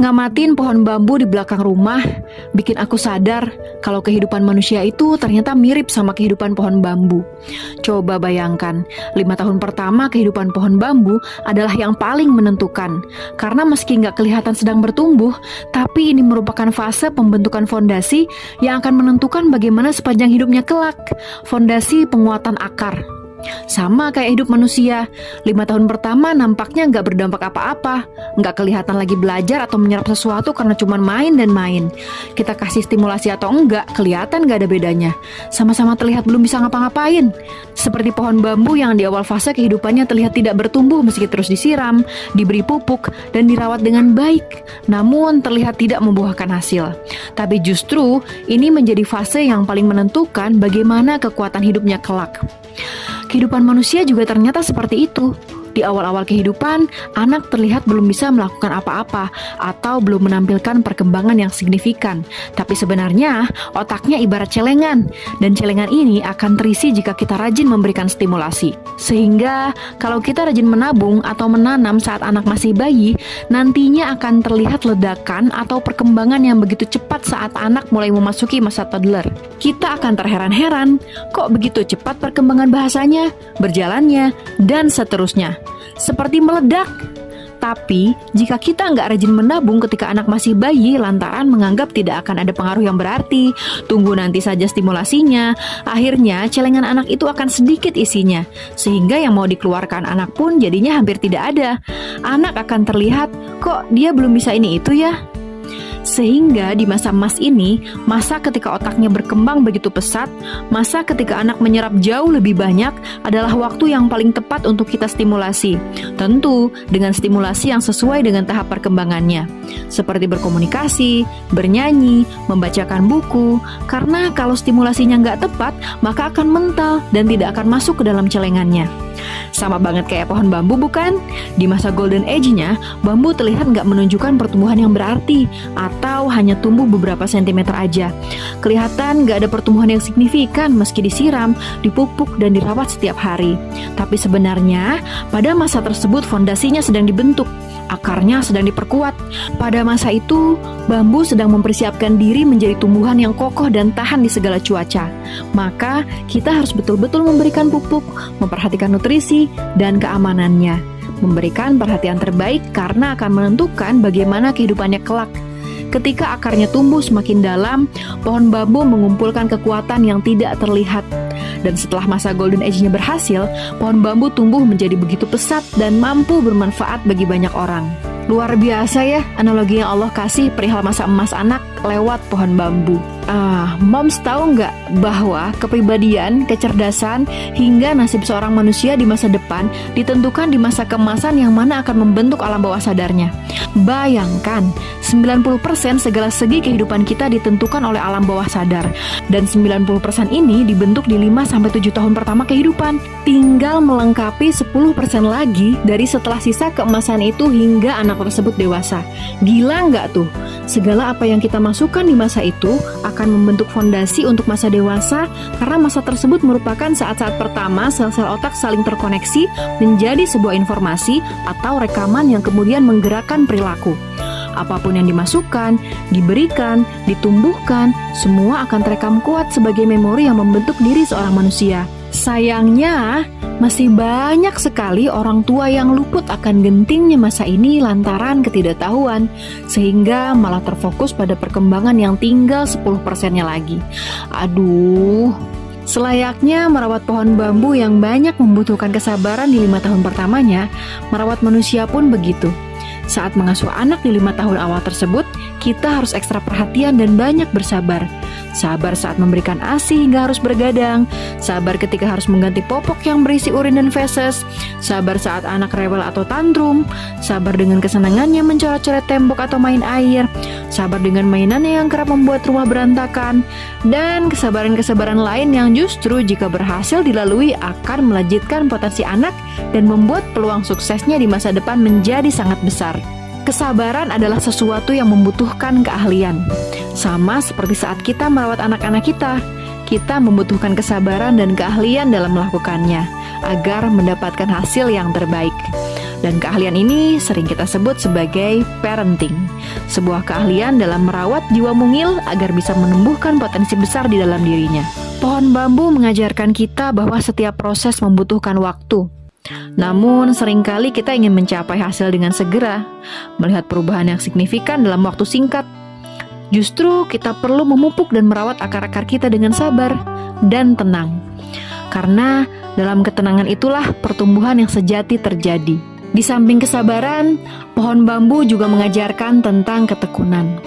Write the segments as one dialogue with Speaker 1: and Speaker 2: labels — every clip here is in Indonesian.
Speaker 1: Ngamatin pohon bambu di belakang rumah bikin aku sadar kalau kehidupan manusia itu ternyata mirip sama kehidupan pohon bambu. Coba bayangkan, 5 tahun pertama kehidupan pohon bambu adalah yang paling menentukan. Karena meski nggak kelihatan sedang bertumbuh, tapi ini merupakan fase pembentukan fondasi yang akan menentukan bagaimana sepanjang hidupnya kelak. Fondasi penguatan akar. Sama kayak hidup manusia, 5 tahun pertama nampaknya nggak berdampak apa-apa, nggak kelihatan lagi belajar atau menyerap sesuatu karena cuma main dan main. Kita kasih stimulasi atau enggak, kelihatan nggak ada bedanya. Sama-sama terlihat belum bisa ngapa-ngapain. Seperti pohon bambu yang di awal fase kehidupannya terlihat tidak bertumbuh meski terus disiram, diberi pupuk, dan dirawat dengan baik. Namun terlihat tidak membuahkan hasil. Tapi justru ini menjadi fase yang paling menentukan bagaimana kekuatan hidupnya kelak. Kehidupan manusia juga ternyata seperti itu. Di awal-awal kehidupan, anak terlihat belum bisa melakukan apa-apa atau belum menampilkan perkembangan yang signifikan. Tapi sebenarnya, otaknya ibarat celengan, dan celengan ini akan terisi jika kita rajin memberikan stimulasi. Sehingga, kalau kita rajin menabung atau menanam saat anak masih bayi, nantinya akan terlihat ledakan atau perkembangan yang begitu cepat saat anak mulai memasuki masa toddler. Kita akan terheran-heran, kok begitu cepat perkembangan bahasanya, berjalannya, dan seterusnya. Seperti meledak. Tapi, jika kita nggak rajin menabung ketika anak masih bayi lantaran menganggap tidak akan ada pengaruh yang berarti, tunggu nanti saja stimulasinya, akhirnya celengan anak itu akan sedikit isinya, sehingga yang mau dikeluarkan anak pun jadinya hampir tidak ada. Anak akan terlihat, kok dia belum bisa ini itu ya? Sehingga di masa emas ini, masa ketika otaknya berkembang begitu pesat, masa ketika anak menyerap jauh lebih banyak adalah waktu yang paling tepat untuk kita stimulasi. Tentu dengan stimulasi yang sesuai dengan tahap perkembangannya, seperti berkomunikasi, bernyanyi, membacakan buku. Karena kalau stimulasinya nggak tepat, maka akan mental dan tidak akan masuk ke dalam celengannya. Sama banget kayak pohon bambu bukan? Di masa golden age-nya, bambu terlihat nggak menunjukkan pertumbuhan yang berarti atau hanya tumbuh beberapa sentimeter aja. Kelihatan nggak ada pertumbuhan yang signifikan meski disiram, dipupuk, dan dirawat setiap hari. Tapi sebenarnya, pada masa tersebut fondasinya sedang dibentuk, akarnya sedang diperkuat. Pada masa itu, bambu sedang mempersiapkan diri menjadi tumbuhan yang kokoh dan tahan di segala cuaca. Maka, kita harus betul-betul memberikan pupuk, memperhatikan nutrisi, dan keamanannya. Memberikan perhatian terbaik karena akan menentukan bagaimana kehidupannya kelak. Ketika akarnya tumbuh semakin dalam, pohon bambu mengumpulkan kekuatan yang tidak terlihat. Dan setelah masa golden age-nya berhasil, pohon bambu tumbuh menjadi begitu pesat dan mampu bermanfaat bagi banyak orang. Luar biasa ya analogi yang Allah kasih perihal masa emas anak lewat pohon bambu. Moms tahu nggak bahwa kepribadian, kecerdasan, hingga nasib seorang manusia di masa depan ditentukan di masa keemasan yang mana akan membentuk alam bawah sadarnya. Bayangkan, 90% segala segi kehidupan kita ditentukan oleh alam bawah sadar. Dan 90% ini dibentuk di 5-7 tahun pertama kehidupan. Tinggal melengkapi 10% lagi dari setelah sisa keemasan itu hingga anak tersebut dewasa. Gila nggak tuh? Segala apa yang kita masukkan di masa itu akan membentuk fondasi untuk masa dewasa, karena masa tersebut merupakan saat-saat pertama sel-sel otak saling terkoneksi menjadi sebuah informasi atau rekaman yang kemudian menggerakkan perilaku. Apapun yang dimasukkan, diberikan, ditumbuhkan, semua akan terekam kuat sebagai memori yang membentuk diri seorang manusia. Sayangnya, masih banyak sekali orang tua yang luput akan gentingnya masa ini lantaran ketidaktahuan, sehingga malah terfokus pada perkembangan yang tinggal 10%-nya lagi. Aduh, selayaknya merawat pohon bambu yang banyak membutuhkan kesabaran di 5 tahun pertamanya, merawat manusia pun begitu. Saat mengasuh anak di 5 tahun awal tersebut, kita harus ekstra perhatian dan banyak bersabar. Sabar saat memberikan ASI hingga harus bergadang, sabar ketika harus mengganti popok yang berisi urin dan feses, sabar saat anak rewel atau tantrum, sabar dengan kesenangannya mencoret-coret tembok atau main air, sabar dengan mainannya yang kerap membuat rumah berantakan, dan kesabaran-kesabaran lain yang justru jika berhasil dilalui akan melejitkan potensi anak dan membuat peluang suksesnya di masa depan menjadi sangat besar. Kesabaran adalah sesuatu yang membutuhkan keahlian. Sama seperti saat kita merawat anak-anak kita membutuhkan kesabaran dan keahlian dalam melakukannya, agar mendapatkan hasil yang terbaik. Dan keahlian ini sering kita sebut sebagai parenting, sebuah keahlian dalam merawat jiwa mungil agar bisa menumbuhkan potensi besar di dalam dirinya. Pohon bambu mengajarkan kita bahwa setiap proses membutuhkan waktu. Namun seringkali kita ingin mencapai hasil dengan segera, melihat perubahan yang signifikan dalam waktu singkat. Justru kita perlu memupuk dan merawat akar-akar kita dengan sabar dan tenang. Karena dalam ketenangan itulah pertumbuhan yang sejati terjadi. Di samping kesabaran, pohon bambu juga mengajarkan tentang ketekunan.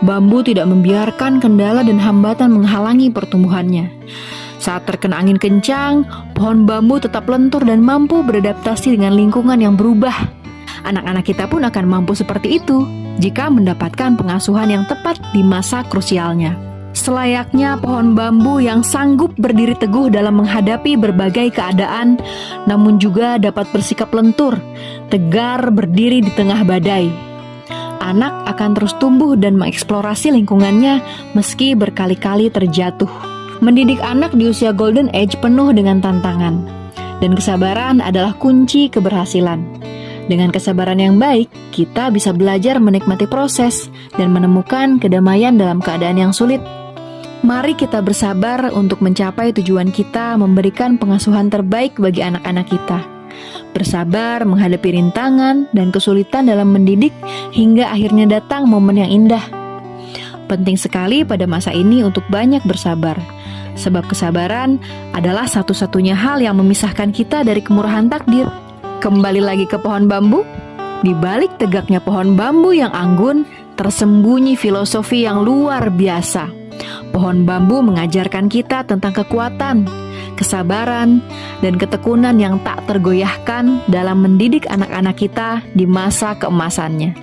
Speaker 1: Bambu tidak membiarkan kendala dan hambatan menghalangi pertumbuhannya. Saat terkena angin kencang, pohon bambu tetap lentur dan mampu beradaptasi dengan lingkungan yang berubah. Anak-anak kita pun akan mampu seperti itu jika mendapatkan pengasuhan yang tepat di masa krusialnya. Selayaknya pohon bambu yang sanggup berdiri teguh dalam menghadapi berbagai keadaan, namun juga dapat bersikap lentur, tegar berdiri di tengah badai. Anak akan terus tumbuh dan mengeksplorasi lingkungannya meski berkali-kali terjatuh. Mendidik anak di usia golden age penuh dengan tantangan, dan kesabaran adalah kunci keberhasilan. Dengan kesabaran yang baik, kita bisa belajar menikmati proses dan menemukan kedamaian dalam keadaan yang sulit. Mari kita bersabar untuk mencapai tujuan kita, memberikan pengasuhan terbaik bagi anak-anak kita. Bersabar menghadapi rintangan dan kesulitan dalam mendidik hingga akhirnya datang momen yang indah. Penting sekali pada masa ini untuk banyak bersabar, sebab kesabaran adalah satu-satunya hal yang memisahkan kita dari kemurahan takdir. Kembali lagi ke pohon bambu. Di balik tegaknya pohon bambu yang anggun, tersembunyi filosofi yang luar biasa. Pohon bambu mengajarkan kita tentang kekuatan, kesabaran, dan ketekunan yang tak tergoyahkan dalam mendidik anak-anak kita di masa keemasannya.